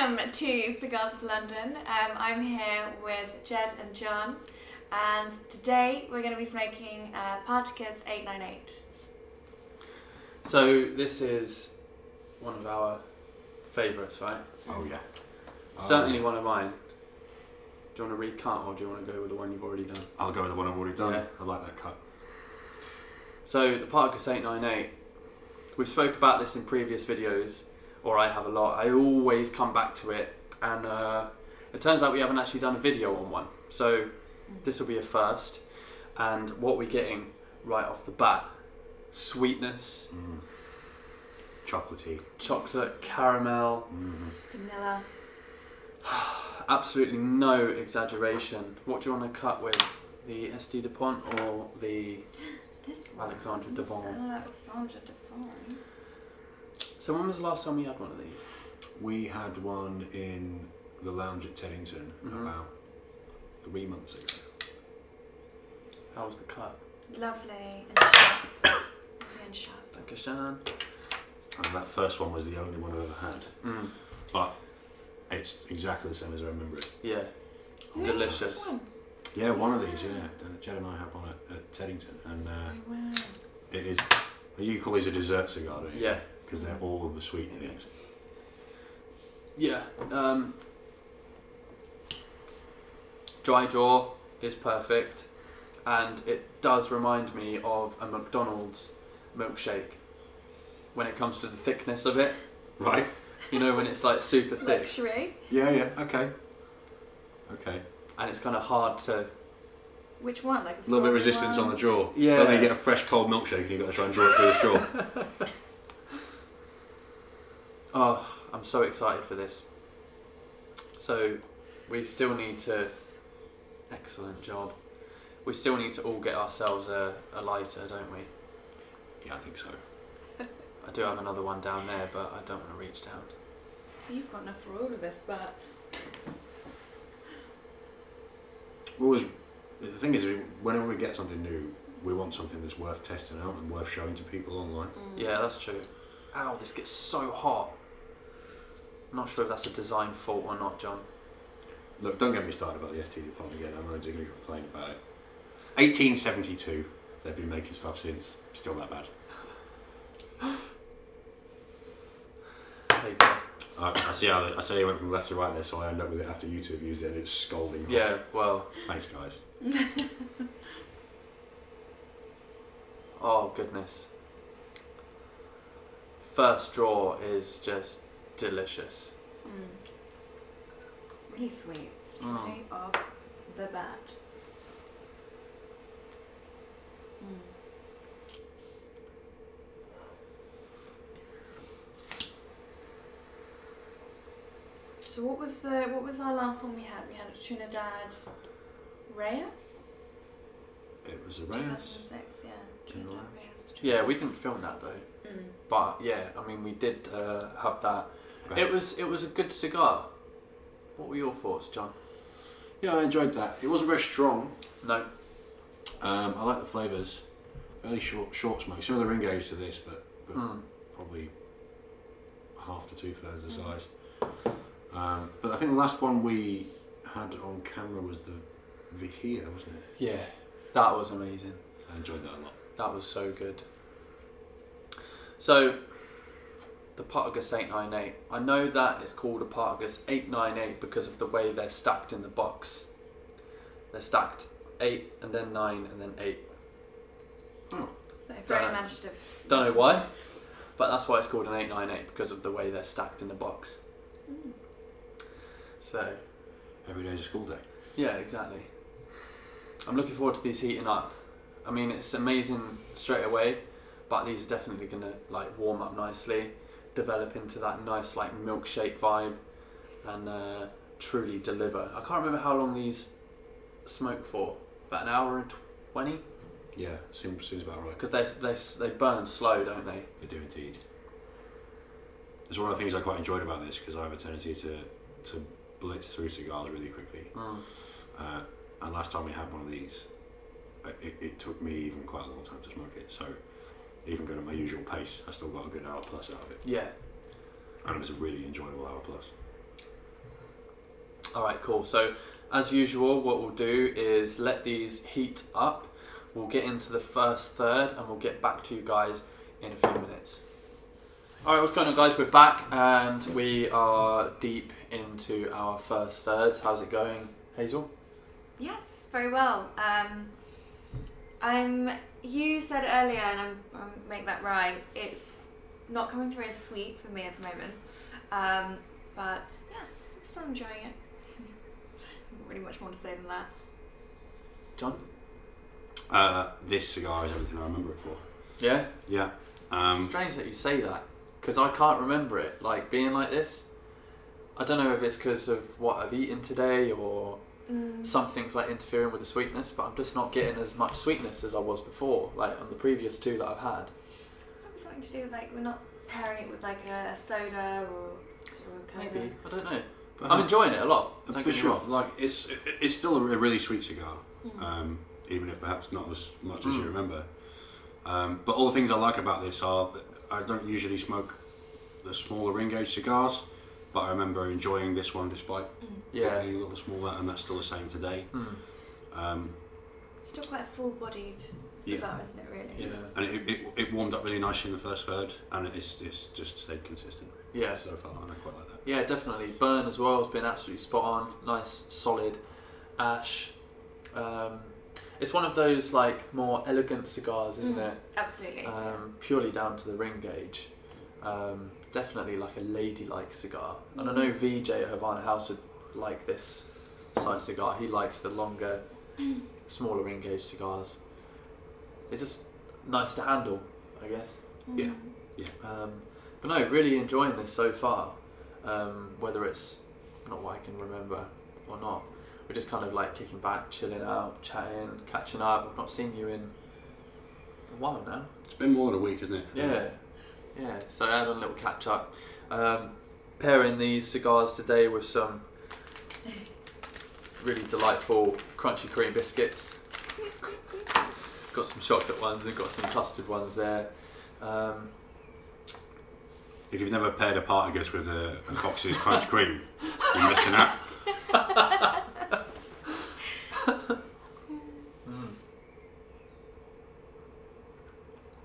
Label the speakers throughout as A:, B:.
A: Welcome to Cigars of London. I'm here with Jed and John, and today we're going to be smoking Partagas 898.
B: So this is one of our favourites, right?
C: Oh yeah.
B: Certainly one of mine. Do you want to recut or do you want to go with the one you've already done?
C: I'll go with the one I've already done.
B: Yeah.
C: I like that cut.
B: So the Partagas 898, we've spoke about this in previous videos, or I have a lot. I always come back to it, and it turns out we haven't actually done a video on one. So this will be a first, and what we're getting right off the bat, sweetness,
C: Chocolatey.
B: chocolate, caramel,
A: Vanilla.
B: absolutely no exaggeration. What do you want to cut with? The SD de Pont or the
A: This one.
B: Alexandre Devon?
A: Alexandre Devon.
B: So when was the last time we had one of these?
C: We had one in the lounge at Teddington about 3 months ago.
B: How was the cut?
A: Lovely and sharp. Lovely and sharp.
B: Thank you, Shan.
C: And that first one was the only one I've ever had. But it's exactly the same as I remember it.
B: Yeah, delicious.
C: Yeah, one of these, yeah. Jed and I had one at Teddington, and
A: Wow.
C: it is. You call these a dessert cigar, don't you?
B: Yeah.
C: Because they're all of the sweet things.
B: Yeah. Dry jaw is perfect, and it does remind me of a McDonald's milkshake when it comes to the thickness of it.
C: Right.
B: You know, when it's like super thick.
A: Luxury.
C: Yeah, yeah, okay. Okay.
B: And it's kind of hard to.
A: Which one? Like a
C: A little bit of resistance on the jaw.
B: Yeah.
C: But then you get a fresh cold milkshake and you've got to try and draw it through the straw.
B: Oh, I'm so excited for this. So, we still need to. Excellent job. We still need to all get ourselves a lighter, don't we?
C: Yeah, I think so.
B: I do have another one down there, but I don't want to reach down.
A: You've got enough for all of this, but
C: Always, the thing is, whenever we get something new, we want something that's worth testing out and worth showing to people online.
B: Yeah, that's true. Ow, this gets so hot. I'm not sure if that's a design fault or not, John.
C: Look, don't get me started about the FT department again. I'm not going to complain about it. 1872, they've been making stuff since. Still that bad.
B: There you go.
C: I see how I say I went from left to right there, so I end up with it after you two have used it, and it's scalding hot.
B: Yeah, well.
C: Thanks, guys.
B: Oh, goodness. First draw is just delicious.
A: really sweet. Straight off the bat. So what was our last one we had? We had a Trinidad Reyes?
C: It was a Reyes.
A: 2006, yeah. Trinidad Reyes.
B: Yeah, we didn't film that though. But yeah, I mean, we did have that.
C: Right.
B: It was a good cigar. What were your thoughts, John?
C: Yeah, I enjoyed that. It wasn't very strong.
B: No.
C: I like the flavours. Fairly short smoke. Similar ring gauge to this, but probably half to 2/3 the size. But I think the last one we had on camera was the Vigía, wasn't it?
B: Yeah, that was amazing.
C: I enjoyed that a lot.
B: That was so good. So, the Partagas 898. I know that it's called a Partagas 898 because of the way they're stacked in the box. They're stacked 8 and then 9 and then 8.
C: Oh.
A: So very imaginative.
B: Don't know why, but that's why it's called an 898 because of the way they're stacked in the box. So.
C: Every day's a school day.
B: Yeah, exactly. I'm looking forward to these heating up. I mean, it's amazing straight away, but these are definitely going to like warm up nicely, develop into that nice like milkshake vibe, and truly deliver. I can't remember how long these smoke for. About an hour and 20.
C: Yeah, seems about right.
B: Because they burn slow, don't they?
C: They do indeed. It's one of the things I quite enjoyed about this because I have a tendency to blitz through cigars really quickly. And last time we had one of these, it took me even quite a long time to smoke it. So even going at my usual pace, I still got a good hour plus out of it.
B: Yeah.
C: And it was a really enjoyable hour plus.
B: All right, cool. So as usual, what we'll do is let these heat up. We'll get into the first third and we'll get back to you guys in a few minutes. All right, what's going on, guys? We're back and we are deep into our first thirds. How's it going, Hazel?
A: Yes, very well. You said earlier, and I'm make that right. It's not coming through as sweet for me at the moment, but yeah, I'm still enjoying it. Not really much more to say than that.
B: John?
C: This cigar is everything I remember it for.
B: Yeah?
C: Yeah.
B: Strange that you say that, because I can't remember it like being like this. I don't know if it's because of what I've eaten today or something's like interfering with the sweetness, but I'm just not getting as much sweetness as I was before, like on the previous two that I've had.
A: Maybe something to do with like we're not pairing it with like a soda or a cola.
B: Maybe, I don't know. But I'm enjoying it a lot.
C: For sure. Like it's still a really sweet cigar, even if perhaps not as much as you remember. But all the things I like about this are that I don't usually smoke the smaller ring gauge cigars, but I remember enjoying this one despite being a little smaller, and that's still the same today.
A: Still quite a full-bodied cigar, isn't it? Really.
B: Yeah.
C: And it warmed up really nicely in the first third, and it's just stayed consistent.
B: Yeah.
C: So far, and I quite like that.
B: Yeah, definitely. Burn as well has been absolutely spot on. Nice, solid ash. It's one of those like more elegant cigars, isn't it?
A: Absolutely.
B: Purely down to the ring gauge. Definitely like a ladylike cigar. And I know VJ at Havana House would like this size cigar. He likes the longer, smaller ring gauge cigars. They're just nice to handle, I guess.
C: Yeah.
B: But no, really enjoying this so far. Whether it's not what I can remember or not. We're just kind of like kicking back, chilling out, chatting, catching up. I've not seen you in a while now.
C: It's been more than a week, isn't it?
B: Yeah. So I had a little catch up. Pairing these cigars today with some really delightful crunchy cream biscuits. Got some chocolate ones and got some custard ones there.
C: If you've never paired a Partagas with a Fox's Crunch Cream, you're missing out.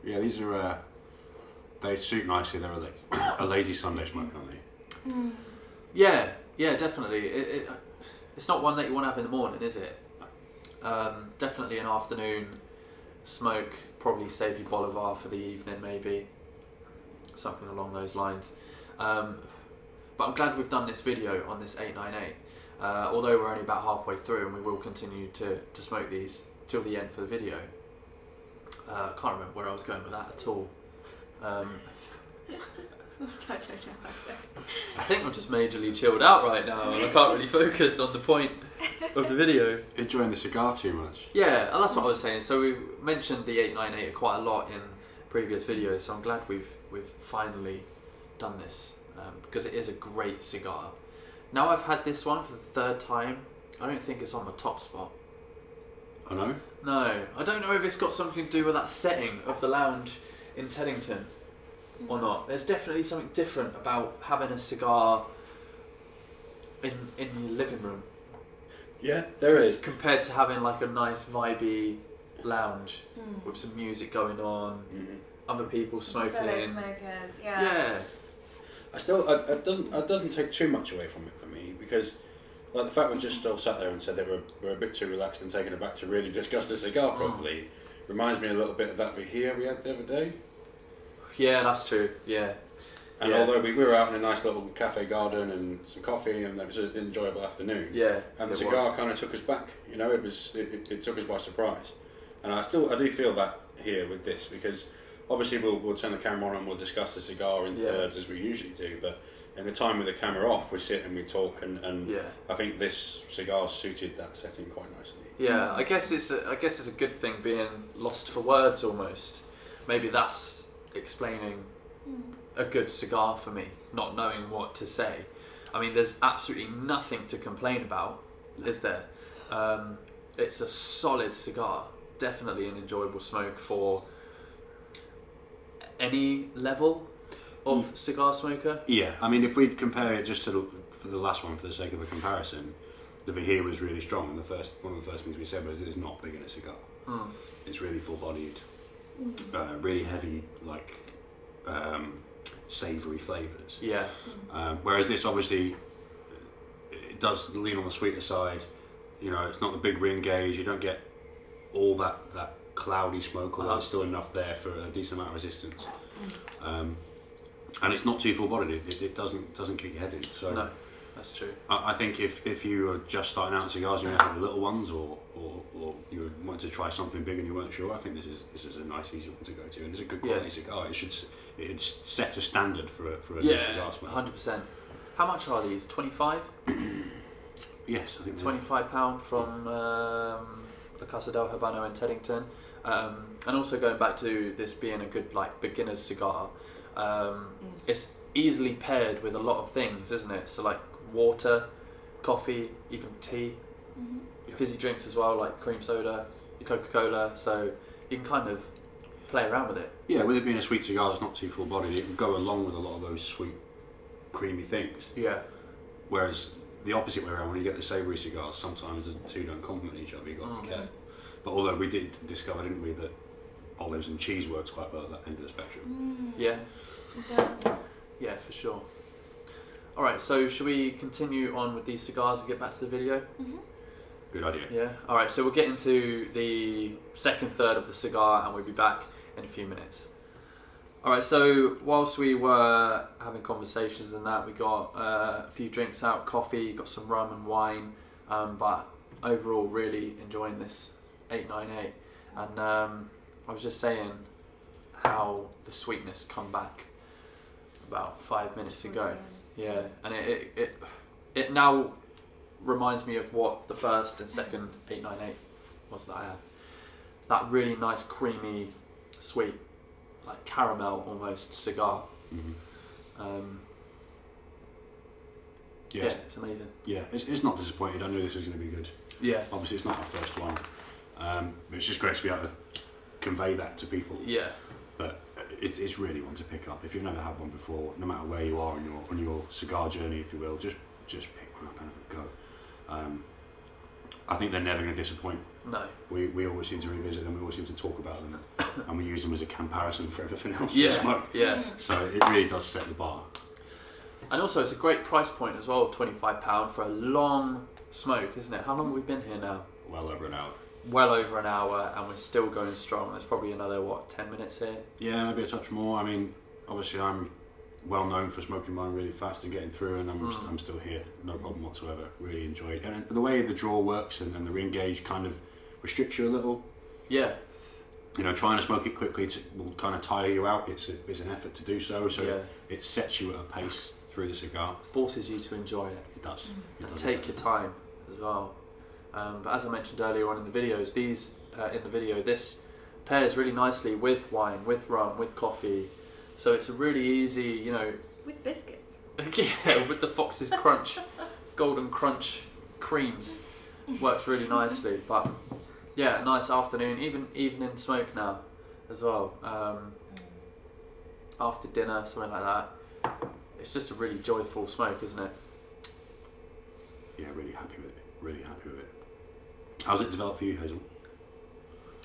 C: Yeah, these are, they suit nicely. They're a lazy Sunday smoke, aren't they?
B: Yeah, definitely. It's not one that you want to have in the morning, is it? Definitely an afternoon smoke, probably save your Bolivar for the evening maybe. Something along those lines. But I'm glad we've done this video on this 898. Although we're only about halfway through, and we will continue to smoke these till the end for the video. I can't remember where I was going with that at all.
A: I don't know.
B: I think I'm just majorly chilled out right now, and I can't really focus on the point of the video.
C: Enjoying the cigar too much.
B: Yeah, and that's what I was saying. So we mentioned the 898 quite a lot in previous videos, so I'm glad we've finally done this, because it is a great cigar. Now I've had this one for the third time. I don't think it's on my top spot.
C: I know.
B: No, I don't know if it's got something to do with that setting of the lounge in Teddington or not. There's definitely something different about having a cigar in your living room.
C: Yeah, there is.
B: Compared to having like a nice vibey lounge with some music going on, other people
A: Some
B: smoking.
A: fellow smokers,
B: Yeah.
C: It doesn't take too much away from it for me, because like the fact we just still sat there and said that we're a bit too relaxed and taken aback to really discuss the cigar properly reminds me a little bit of that Vihia we had the other day.
B: Yeah, that's true. Yeah.
C: And although we were out in a nice little cafe garden and some coffee, and it was an enjoyable afternoon.
B: Yeah.
C: And the cigar kind of took us back. You know, it took us by surprise. And I do feel that here with this, because obviously we'll turn the camera on and we'll discuss the cigar in thirds as we usually do, but in the time with the camera off, we sit and we talk, and I think this cigar suited that setting quite nicely.
B: Yeah, I guess it's a good thing being lost for words almost. Maybe that's explaining a good cigar for me, not knowing what to say. I mean, there's absolutely nothing to complain about, is there? It's a solid cigar, definitely an enjoyable smoke for any level of cigar smoker.
C: Yeah, I mean, if we compare it just for the last one, for the sake of a comparison, the Vahir was really strong, and one of the first things we said was it's not big in a cigar. It's really full-bodied, really heavy, like savoury flavours.
B: Yeah.
C: Whereas this obviously it does lean on the sweeter side. You know, it's not the big ring gauge. You don't get all that cloudy smoke, although there's still enough there for a decent amount of resistance. And it's not too full-bodied. It doesn't kick your head in. So
B: no, that's true.
C: I think if you were just starting out in cigars and you had the little ones, or you wanted to try something big and you weren't sure, I think this is a nice, easy one to go to, and it's a good quality cigar. It set a standard for a new cigar smell.
B: 100%. How much are these? 25?
C: Yes, I think
B: £25 from La Casa del Habano in Teddington. And also going back to this being a good like beginner's cigar, it's easily paired with a lot of things, isn't it? So like water, coffee, even tea, fizzy drinks as well, like cream soda, Coca-Cola. So you can kind of play around with it.
C: Yeah, with it being a sweet cigar that's not too full-bodied, it would go along with a lot of those sweet, creamy things.
B: Yeah.
C: Whereas the opposite way around, when you get the savoury cigars, sometimes the two don't complement each other. You've got to be careful. But although we did discover, didn't we, that olives and cheese works quite well at that end of the spectrum.
B: Yeah.
A: It does.
B: Yeah, for sure. Alright, so should we continue on with these cigars and get back to the video?
C: Good idea.
B: Yeah. Alright, so we'll get into the second third of the cigar and we'll be back in a few minutes. Alright, so whilst we were having conversations and that, we got a few drinks out, coffee, got some rum and wine, but overall really enjoying this 898. And I was just saying how the sweetness come back about 5 minutes ago. Yeah, and it now reminds me of what the first and second 898 was that I had. That really nice creamy, sweet, like caramel almost cigar. Yeah, it's amazing.
C: Yeah, it's not disappointed. I knew this was going to be good.
B: Yeah.
C: Obviously, it's not our first one. But it's just great to be able to convey that to people.
B: Yeah.
C: But it's really one to pick up. If you've never had one before, no matter where you are on your cigar journey, if you will, just pick one up and have a go. I think they're never going to disappoint.
B: No.
C: We always seem to revisit them. We always seem to talk about them, and we use them as a comparison for everything else.
B: Yeah.
C: We smoke.
B: Yeah.
C: So it really does set the bar.
B: And also, it's a great price point as well, £25 for a long smoke, isn't it? How long have we been here now?
C: Well over an hour.
B: Well over an hour, and we're still going strong. There's probably another 10 minutes here.
C: Yeah, maybe a touch more. I mean, obviously I'm well known for smoking mine really fast and getting through, and I'm still here, no problem whatsoever. Really enjoy it, and the way the draw works and the ring gauge kind of restricts you a little.
B: Yeah.
C: You know, trying to smoke it quickly will kind of tire you out. It's an effort to do so. So it sets you at a pace through the cigar.
B: Forces you to enjoy it.
C: It does.
B: And take your time as well. But as I mentioned earlier on in the videos, this pairs really nicely with wine, with rum, with coffee. So it's a really easy, you know...
A: With biscuits.
B: Yeah, with the Fox's Crunch, Golden Crunch creams. Works really nicely. But yeah, a nice afternoon, even evening smoke now as well. After dinner, something like that. It's just a really joyful smoke, isn't it?
C: Yeah, really happy with it. Really happy with it. How's it developed for you, Hazel?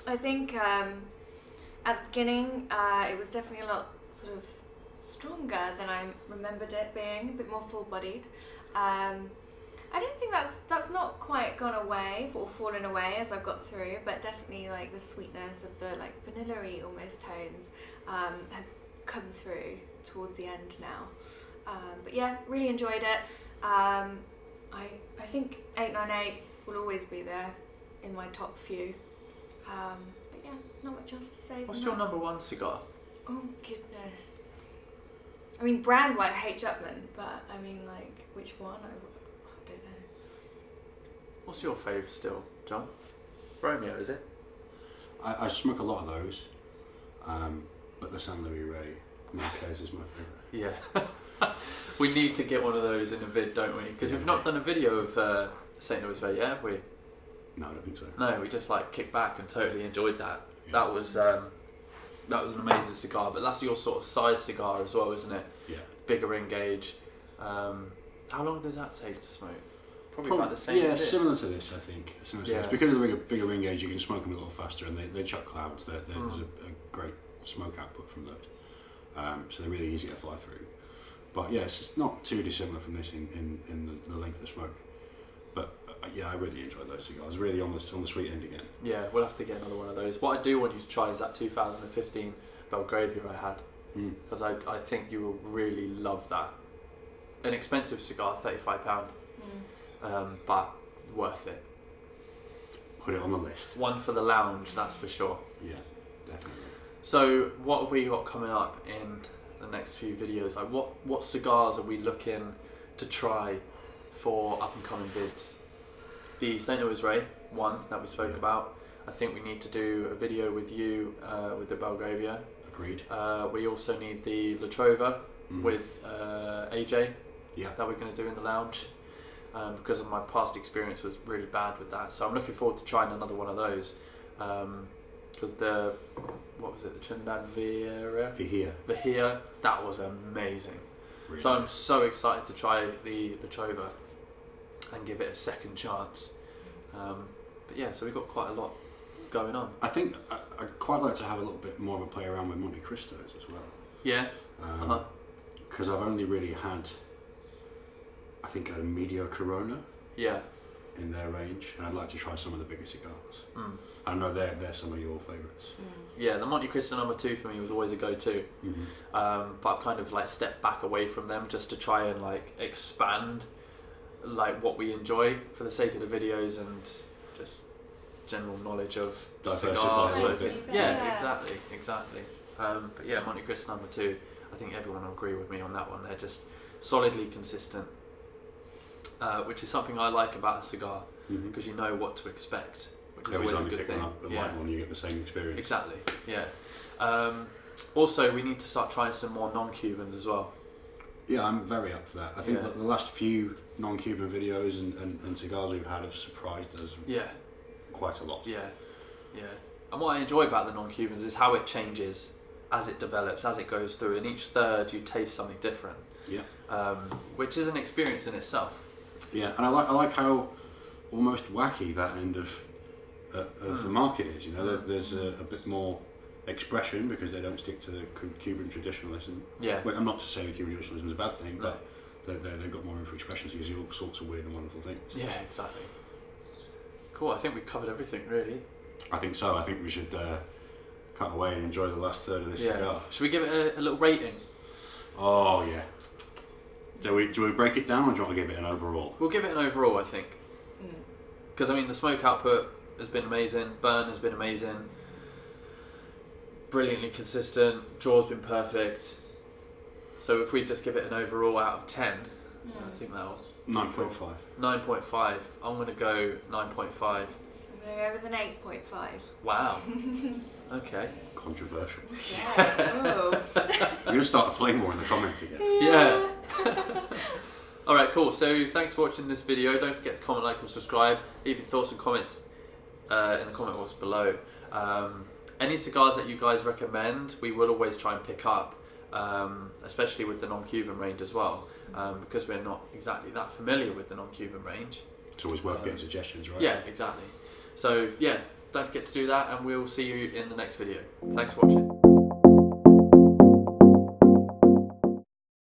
A: I think at the beginning it was definitely a lot sort of stronger than I remembered it being, a bit more full-bodied. I don't think that's not quite gone away or fallen away as I've got through, but definitely like the sweetness of the like vanilla-y almost tones have come through towards the end now. But yeah, really enjoyed it. I think 898s will always be there in my top few. But yeah, not much else to say.
B: What's your number one cigar?
A: Oh goodness. I mean, brand-wise, H. Upman, but I mean, like, which one? I don't know.
B: What's your fave still, John? Romeo, is it?
C: I smoke a lot of those, but the San Luis Rey Marquez is my favourite.
B: Yeah. We need to get one of those in a vid, don't we? Because we've not done a video of St. Louis Rey yet, have we?
C: No, I don't think so.
B: No, we just like kicked back and totally enjoyed that. Yeah. That was an amazing cigar, but that's your sort of size cigar as well, isn't it?
C: Yeah.
B: Bigger ring gauge. How long does that take to smoke? Probably about the same
C: yeah,
B: as this.
C: similar to this, I think. Similar to
B: Yeah.
C: this. Because of the bigger ring gauge, you can smoke them a little faster, and they chuck clouds. There's a great smoke output from those. So they're really easy to fly through. But yeah, it's not too dissimilar from this in the length of smoke. But yeah, I really enjoyed those cigars. Really on the sweet end again.
B: Yeah, we'll have to get another one of those. What I do want you to try is that 2015 Belgravia I had, because I think you will really love that. An expensive cigar, £35, but worth it.
C: Put it on the list.
B: One for the lounge, that's for sure.
C: Yeah, definitely.
B: So what have we got coming up in the next few videos? Like what cigars are we looking to try for up and coming vids? The St. Louis Ray one that we spoke about. I think we need to do a video with you with the Belgravia.
C: Agreed.
B: We also need the La Trova with AJ that we're going to do in the lounge, because of my past experience was really bad with that. So I'm looking forward to trying another one of those, because the Trinidad Vihia, that was amazing. Really so I'm so excited to try the La Trova and give it a second chance. But yeah, so we've got quite a lot going on.
C: I think I'd quite like to have a little bit more of a play around with Monte Cristos as well.
B: Yeah.
C: Because I've only really had, I think, a Medio Corona.
B: Yeah.
C: In their range, and I'd like to try some of the bigger cigars. I know they're some of your favourites.
B: Yeah, the Monte Cristo number 2 for me was always a go-to, but I've kind of like stepped back away from them just to try and like expand like what we enjoy for the sake of the videos and just general knowledge of cigars. Yeah, exactly. But yeah, Monte Cristo number 2, I think everyone will agree with me on that one. They're just solidly consistent, which is something I like about a cigar, because you know what to expect, which is always a good thing.
C: Up the light one, you get the same experience.
B: Exactly, yeah. Also, we need to start trying some more non-Cubans as well.
C: Yeah, I'm very up for that. I think that the last few non-Cuban videos and cigars we've had have surprised us quite a lot.
B: Yeah. And what I enjoy about the non-Cubans is how it changes as it develops, as it goes through. In each third, you taste something different. Yeah. Which is an experience in itself. Yeah,
C: and I like how almost wacky that end of the market is. You know, there's a bit more expression because they don't stick to the Cuban traditionalism. Yeah. Well, I'm not to say the Cuban traditionalism is a bad thing, but they've got more room for expression, so you see all sorts of weird and wonderful things.
B: Yeah, exactly. Cool. I think we've covered everything, really.
C: I think so. I think we should cut away and enjoy the last third of this cigar.
B: Should we give it a little rating?
C: Oh yeah. Do we break it down, or do you want to give it an overall?
B: We'll give it an overall, I think. Because I mean, the smoke output has been amazing. Burn has been amazing. Brilliantly consistent. Draw's been perfect. So if we just give it an overall out of 10, I think that'll
C: 9.5.
B: 9.5. I'm going to go 9.5.
A: I'm going to go with an 8.5.
B: Wow. Okay.
C: Controversial.
A: Yeah.
C: You're going to start a flame war in the comments again.
B: Yeah. Alright, cool. So thanks for watching this video. Don't forget to comment, like and subscribe. Leave your thoughts and comments in the comment box below. Any cigars that you guys recommend, we will always try and pick up, especially with the non-Cuban range as well, because we're not exactly that familiar with the non-Cuban range.
C: It's always worth getting suggestions, right?
B: Yeah, exactly. So yeah, don't forget to do that, and we'll see you in the next video. Thanks for watching.